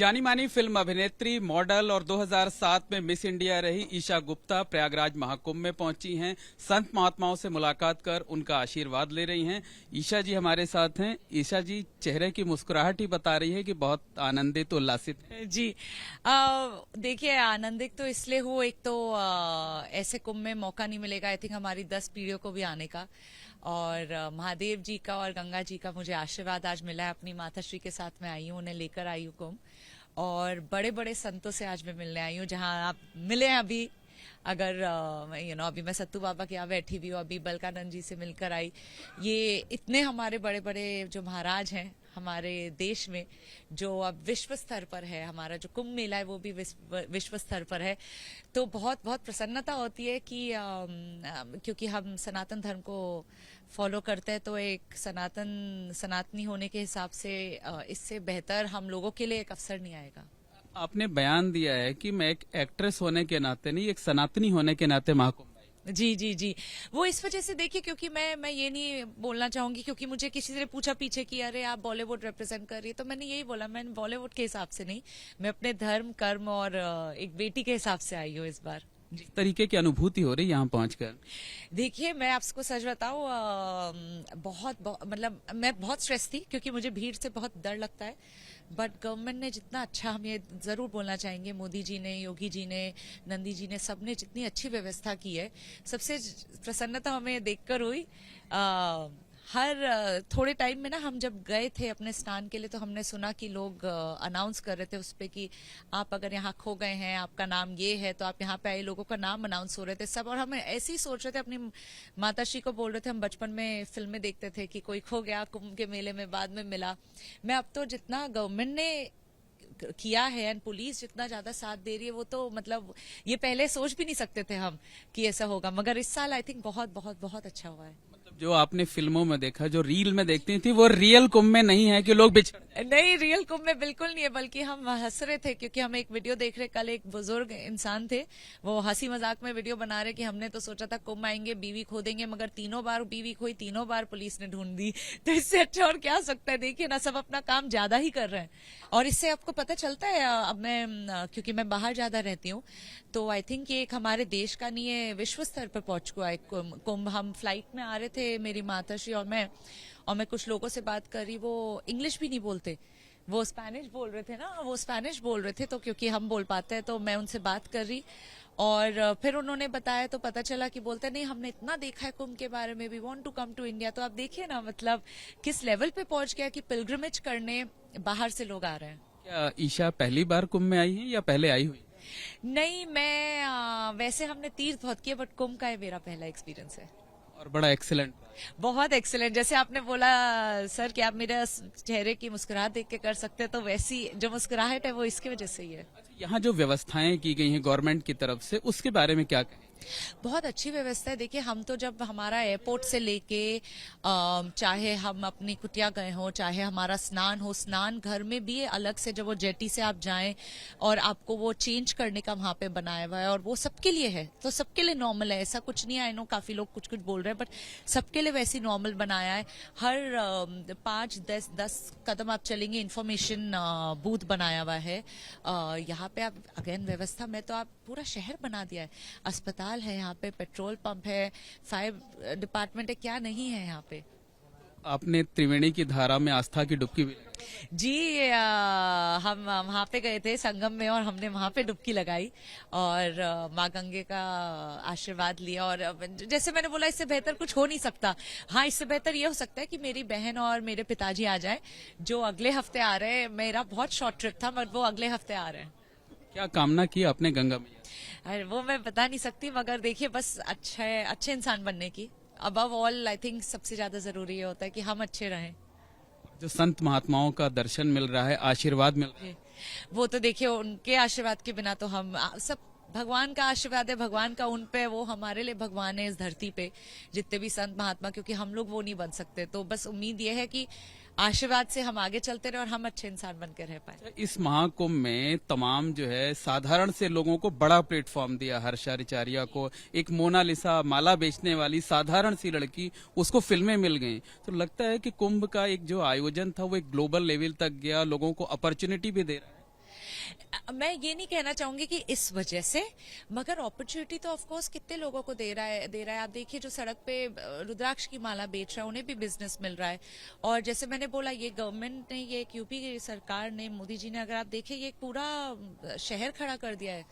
जानी मानी फिल्म अभिनेत्री, मॉडल और 2007 में मिस इंडिया रही ईशा गुप्ता प्रयागराज महाकुंभ में पहुंची हैं। संत महात्माओं से मुलाकात कर उनका आशीर्वाद ले रही हैं। ईशा जी हमारे साथ हैं। ईशा जी, चेहरे की मुस्कुराहट ही बता रही है कि बहुत आनंदित उल्लासित है। जी, देखिए, आनंदित तो इसलिए हूँ, एक तो ऐसे कुंभ में मौका नहीं मिलेगा आई थिंक हमारी 10 पीढ़ियों को भी आने का, और महादेव जी का और गंगा जी का मुझे आशीर्वाद आज मिला है। अपनी माता श्री के साथ में आई हूँ, उन्हें लेकर आई हूँ कुंभ, और बड़े बड़े संतों से आज मैं मिलने आई हूँ, जहाँ आप मिले हैं अभी। अगर अभी मैं सत्तू बाबा के यहाँ बैठी भी हूँ, अभी बलकानंद जी से मिलकर आई। ये इतने हमारे बड़े बड़े जो महाराज हैं हमारे देश में, जो अब विश्व स्तर पर है, हमारा जो कुंभ मेला है वो भी विश्व स्तर पर है। तो बहुत बहुत प्रसन्नता होती है कि क्योंकि हम सनातन धर्म को फॉलो करते हैं, तो एक सनातनी होने के हिसाब से इससे बेहतर हम लोगों के लिए एक अवसर नहीं आएगा। आपने बयान दिया है कि मैं एक एक्ट्रेस होने के नाते नहीं, एक सनातनी होने के नाते महाकुंभ। जी जी जी, वो इस वजह से देखिए, क्योंकि मैं ये नहीं बोलना चाहूंगी, क्योंकि मुझे किसी ने पूछा पीछे कि अरे आप बॉलीवुड रिप्रेजेंट कर रही है, तो मैंने यही बोला, मैं बॉलीवुड के हिसाब से नहीं, मैं अपने धर्म कर्म और एक बेटी के हिसाब से आई हूँ इस बार। जिस तरीके की अनुभूति हो रही है यहाँ पहुंचकर, देखिए, मैं आपको सच बताऊं, मतलब मैं बहुत स्ट्रेस थी, क्योंकि मुझे भीड़ से बहुत डर लगता है। बट गवर्नमेंट ने जितना अच्छा, हम ये जरूर बोलना चाहेंगे, मोदी जी ने, योगी जी ने, नंदी जी ने, सबने जितनी अच्छी व्यवस्था की है, सबसे प्रसन्नता हमें देखकर हुई। हर थोड़े टाइम में ना, हम जब गए थे अपने स्नान के लिए, तो हमने सुना कि लोग अनाउंस कर रहे थे उस पे कि आप अगर यहाँ खो गए हैं, आपका नाम ये है, तो आप यहाँ पे आए। लोगों का नाम अनाउंस हो रहे थे सब, और हम ऐसे ही सोच रहे थे, अपनी माताश्री को बोल रहे थे, हम बचपन में फिल्में देखते थे कि कोई खो गया कुंभ के मेले में, बाद में मिला। मैं अब तो जितना गवर्नमेंट ने किया है एंड पुलिस जितना ज्यादा साथ दे रही है, वो तो मतलब ये पहले सोच भी नहीं सकते थे हम कि ऐसा होगा, मगर इस साल आई थिंक बहुत बहुत बहुत अच्छा हुआ है। जो आपने फिल्मों में देखा, जो रील में देखती थी, वो रियल कुंभ में नहीं है कि लोग बिछड़ नहीं, रियल कुंभ में बिल्कुल नहीं है, बल्कि हम हंस रहे थे, क्योंकि हम एक वीडियो देख रहे, कल एक बुजुर्ग इंसान थे, वो हंसी मजाक में वीडियो बना रहे कि हमने तो सोचा था कुंभ आएंगे बीवी खो देंगे, मगर 3 बार बीवी खोई, 3 बार पुलिस ने ढूंढ दी। तो इससे अच्छा और क्या सकता है। देखिए ना, सब अपना काम ज्यादा ही कर रहे हैं, और इससे आपको पता चलता है। अब मैं, क्योंकि मैं बाहर ज्यादा रहती हूँ, तो आई थिंक ये एक हमारे देश का नहीं है, विश्व स्तर पर पहुंच चुका है कुंभ। हम फ्लाइट में आ रहे थे, मेरी माताश्री और मैं कुछ लोगों से बात कर रही, वो इंग्लिश भी नहीं बोलते, वो स्पेनिश बोल रहे थे ना, वो स्पेनिश बोल रहे थे, तो क्योंकि हम बोल पाते हैं, तो मैं उनसे बात कर रही, और फिर उन्होंने बताया, तो पता चला कि बोलते नहीं, हमने इतना देखा है कुंभ के बारे में, we want to come to India. तो आप देखिए ना, मतलब किस लेवल पे पहुंच गया कि पिलग्रिमेज करने बाहर से लोग आ रहे हैं। क्या ईशा पहली बार कुंभ में आई है या पहले आई हुई? नहीं, मैं वैसे हमने तीर्थ बहुत किए, बट कुंभ का ये मेरा पहला एक्सपीरियंस है। और बड़ा एक्सीलेंट, बहुत एक्सीलेंट। जैसे आपने बोला सर कि आप मेरे चेहरे की मुस्कुराहट देख के कर सकते हैं, तो वैसी जो मुस्कुराहट है वो इसकी वजह से ही है। यहाँ जो व्यवस्थाएं की गई हैं गवर्नमेंट की तरफ से, उसके बारे में क्या कहें? बहुत अच्छी व्यवस्था है। देखिए, हम तो जब हमारा एयरपोर्ट से लेके चाहे हम अपनी कुटिया गए हो, चाहे हमारा स्नान हो, स्नान घर में भी अलग से जब वो जेटी से आप जाएं, और आपको वो चेंज करने का वहां पे बनाया हुआ है, और वो सबके लिए है, तो सबके लिए नॉर्मल है, ऐसा कुछ नहीं है। आई नो काफी लोग कुछ कुछ बोल रहे हैं, बट सबके लिए वैसे नॉर्मल बनाया है। हर 5-10 कदम आप चलेंगे, इंफॉर्मेशन बूथ बनाया हुआ है यहाँ पे। आप अगेन व्यवस्था में तो आप पूरा शहर बना दिया है, अस्पताल है यहाँ पे, पेट्रोल पंप है, फायर डिपार्टमेंट है, क्या नहीं है यहाँ पे। आपने त्रिवेणी की धारा में आस्था की डुबकी भी लगाई? जी, हम वहाँ पे गए थे संगम में, और हमने वहाँ पे डुबकी लगाई, और माँ गंगे का आशीर्वाद लिया। और जैसे मैंने बोला, इससे बेहतर कुछ हो नहीं सकता। हाँ, इससे बेहतर ये हो सकता है कि मेरी बहन और मेरे पिताजी आ जाएं, जो अगले हफ्ते आ रहे हैं। मेरा बहुत शॉर्ट ट्रिप था, बट वो अगले हफ्ते आ रहे हैं। क्या कामना की आपने गंगा मैया? अरे वो मैं बता नहीं सकती, मगर देखिए, बस अच्छे इंसान बनने की, अबव ऑल आई थिंक सबसे ज्यादा जरूरी ये होता है कि हम अच्छे रहें। जो संत महात्माओं का दर्शन मिल रहा है, आशीर्वाद मिल रहा है, वो तो देखिए, उनके आशीर्वाद के बिना तो हम सब, भगवान का आशीर्वाद है, भगवान का उन पे, वो हमारे लिए भगवान है इस धरती पे, जितने भी संत महात्मा, क्योंकि हम लोग वो नहीं बन सकते। तो बस उम्मीद ये है कि आशीर्वाद से हम आगे चलते रहे और हम अच्छे इंसान बनकर रह पाए। इस महाकुंभ में तमाम जो है साधारण से लोगों को बड़ा प्लेटफॉर्म दिया। हर्षा रिचारिया को, एक मोनालिसा माला बेचने वाली साधारण सी लड़की, उसको फिल्में मिल गई। तो लगता है कि कुंभ का एक जो आयोजन था वो एक ग्लोबल लेवल तक गया, लोगों को अपॉर्चुनिटी भी दे रहा है। मैं ये नहीं कहना चाहूंगी कि इस वजह से, मगर अपॉर्चुनिटी तो ऑफ कोर्स कितने लोगों को दे रहा है। आप देखिए जो सड़क पे रुद्राक्ष की माला बेच रहा है उन्हें भी बिजनेस मिल रहा है। और जैसे मैंने बोला, ये गवर्नमेंट ने, ये यूपी की सरकार ने, मोदी जी ने, अगर आप देखिए ये पूरा शहर खड़ा कर दिया है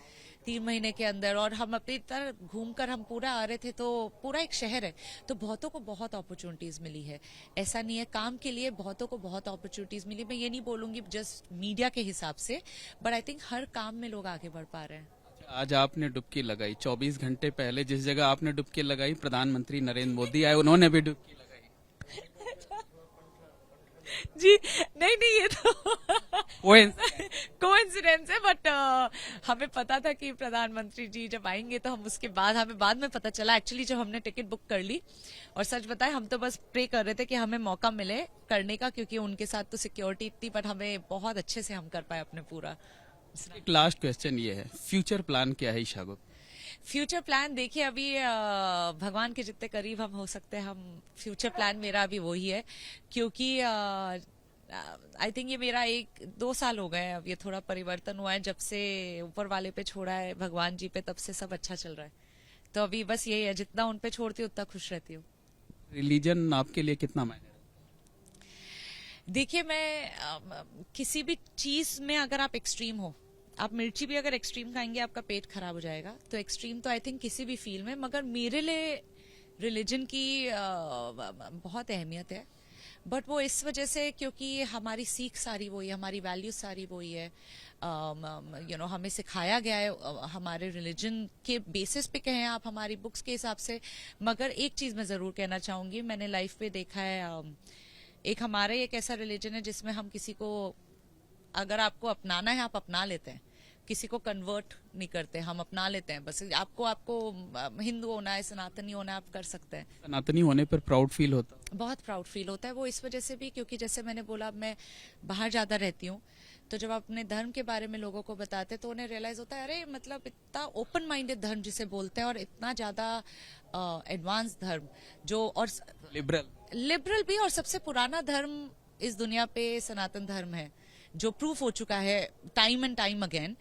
3 महीने के अंदर। और हम अपनी तरह घूमकर हम पूरा आ रहे थे, तो पूरा एक शहर है, तो बहुतों को बहुत अपॉर्चुनिटीज मिली है। ऐसा नहीं है, काम के लिए बहुतों को बहुत अपॉर्चुनिटीज मिली। मैं ये नहीं बोलूंगी जस्ट मीडिया के हिसाब से, बट आई थिंक हर काम में लोग आगे बढ़ पा रहे हैं। आज आपने डुबकी लगाई, 24 घंटे पहले जिस जगह आपने डुबकी लगाई, प्रधानमंत्री नरेंद्र मोदी आए, उन्होंने भी डुबकी लगाई। जी नहीं, ये तो कोइंसिडेंस है, बट हमें पता था कि प्रधानमंत्री जी जब आएंगे, तो हम उसके बाद, हमें बाद में पता चला एक्चुअली जब हमने टिकट बुक कर ली। और सच बताएं, हम तो बस प्रे कर रहे थे कि हमें मौका मिले करने का, क्योंकि उनके साथ तो सिक्योरिटी इतनी, बट हमें बहुत अच्छे से हम कर पाए अपने पूरा। एक लास्ट क्वेश्चन ये है, फ्यूचर प्लान क्या है ईशा गुप्ता? फ्यूचर प्लान देखिए, अभी भगवान के जितने करीब हम हो सकते हैं, हम फ्यूचर प्लान मेरा अभी वही है, क्योंकि आई थिंक ये मेरा 1-2 साल हो गए, अब ये थोड़ा परिवर्तन हुआ है जब से ऊपर वाले पे छोड़ा है, भगवान जी पे, तब से सब अच्छा चल रहा है। तो अभी बस यही है, जितना उन पे छोड़ती हूँ उतना खुश रहती हूँ। रिलीजन आपके लिए कितना मायने रखता है? देखिए, मैं किसी भी चीज में अगर आप एक्सट्रीम हो, आप मिर्ची भी अगर एक्सट्रीम खाएंगे आपका पेट खराब हो जाएगा। तो एक्सट्रीम तो आई थिंक किसी भी फील्ड में, मगर मेरे लिए रिलीजन की बहुत अहमियत है। बट वो इस वजह से क्योंकि हमारी सीख सारी वही है, हमारी वैल्यूज सारी वही है। हमें सिखाया गया है हमारे रिलीजन के बेसिस पे कहें आप, हमारी बुक्स के हिसाब से। मगर एक चीज मैं जरूर कहना चाहूंगी, मैंने लाइफ पे देखा है, एक हमारा एक ऐसा रिलीजन है जिसमें हम किसी को, अगर आपको अपनाना है आप अपना लेते हैं, किसी को कन्वर्ट नहीं करते, हम अपना लेते हैं। बस आपको हिंदू होना है, सनातनी होना है, आप कर सकते हैं। सनातनी होने पर प्राउड फील होता है? बहुत प्राउड फील होता है। वो इस वजह से भी क्योंकि जैसे मैंने बोला, मैं बाहर ज्यादा रहती हूँ, तो जब आप अपने धर्म के बारे में लोगों को बताते तो उन्हें रियलाइज होता है, अरे मतलब इतना ओपन माइंडेड धर्म जिसे बोलते हैं, और इतना ज्यादा एडवांस धर्म जो, और लिबरल भी, और सबसे पुराना धर्म इस दुनिया पे सनातन धर्म है, जो प्रूफ हो चुका है टाइम एंड टाइम अगेन।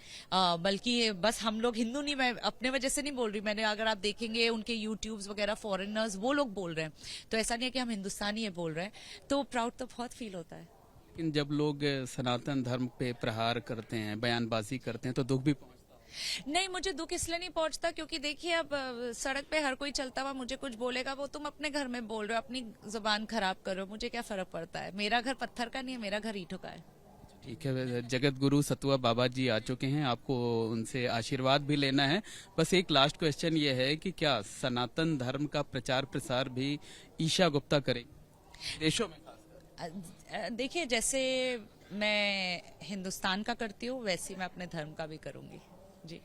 बल्कि बस हम लोग हिंदू नहीं, मैं अपने वजह से नहीं बोल रही, मैंने, अगर आप देखेंगे उनके यूट्यूब्स वगैरह, फॉरेनर्स वो लोग बोल रहे हैं, तो ऐसा नहीं है कि हम हिंदुस्तानी है बोल रहे हैं, तो प्राउड तो बहुत फील होता है। लेकिन जब लोग सनातन धर्म पे प्रहार करते हैं, बयानबाजी करते हैं, तो दुख भी पहुंचता है। नहीं, मुझे दुख इसलिए नहीं पहुंचता क्योंकि देखिए, अब सड़क पे हर कोई चलता हुआ मुझे कुछ बोलेगा, वो तुम अपने घर में बोल रहे हो, अपनी जुबान खराब करो, मुझे क्या फर्क पड़ता है। मेरा घर पत्थर का नहीं है, मेरा घर ईंटों का है। ठीक है, जगत गुरु सतुआ बाबा जी आ चुके हैं, आपको उनसे आशीर्वाद भी लेना है। बस एक लास्ट क्वेश्चन ये है कि क्या सनातन धर्म का प्रचार प्रसार भी ईशा गुप्ता करेंगे देशों में? देखिए, जैसे मैं हिंदुस्तान का करती हूँ, वैसे मैं अपने धर्म का भी करूंगी। जी,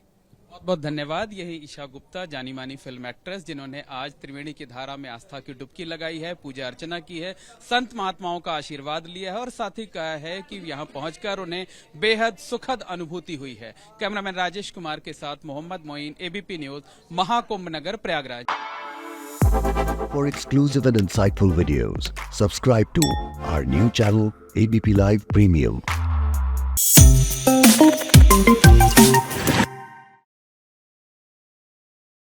बहुत बहुत धन्यवाद। यही ईशा गुप्ता, जानी मानी फिल्म एक्ट्रेस, जिन्होंने आज त्रिवेणी की धारा में आस्था की डुबकी लगाई है, पूजा अर्चना की है, संत महात्माओं का आशीर्वाद लिया है, और साथ ही कहा है कि यहाँ पहुंचकर उन्हें बेहद सुखद अनुभूति हुई है। कैमरामैन राजेश कुमार के साथ Mohammad Moin, ABP news, Mahakumbh Nagar, Prayagraj. For exclusive and insightful videos, subscribe to our new channel, ABP Live Premium.